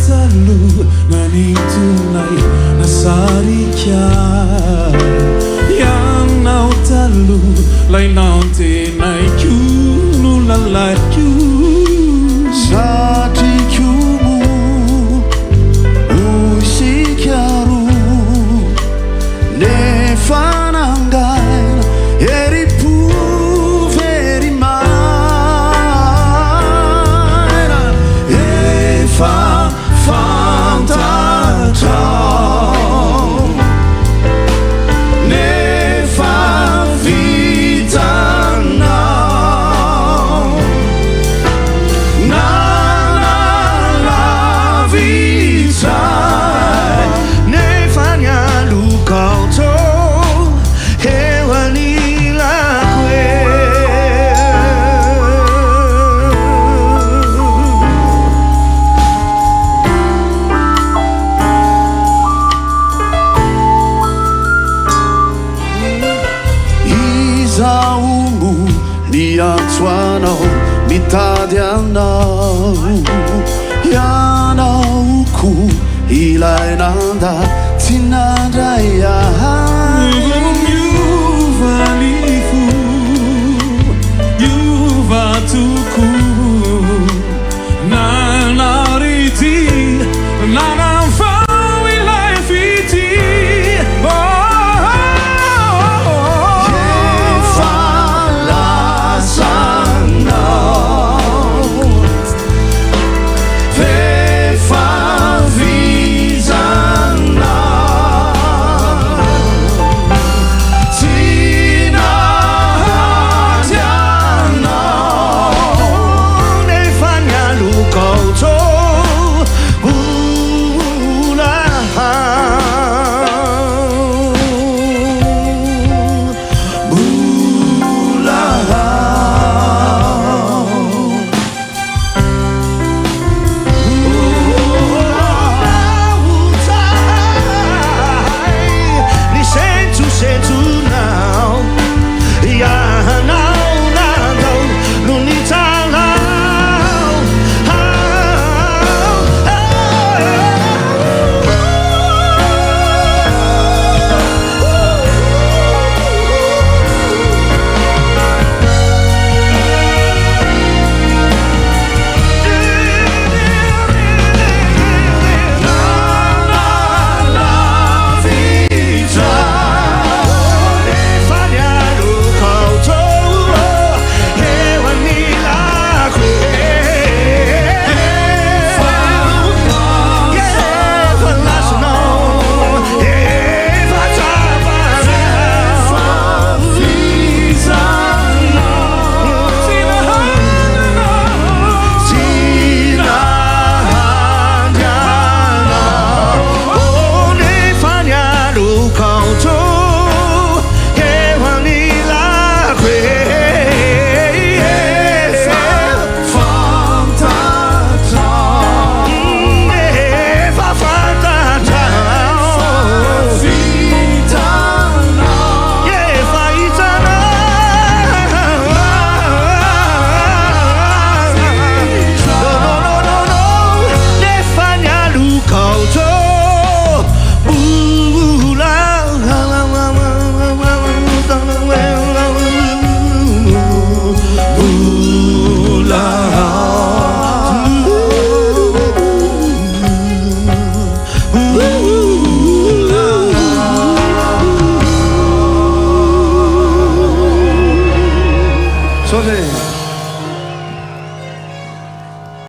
talu naning tunay na sarikya yang nau talu lai nau tinay kyunu lalay kyu Sati kyumu usikyaru ne fanangai eri pu veri mana efa fantata ne fa vita now na la vita ne fanya lukauto hewani lakwe Izaumu niatsuano mitadianau yanauku ilainanda tinadaya Yuva lifu Yuva tuku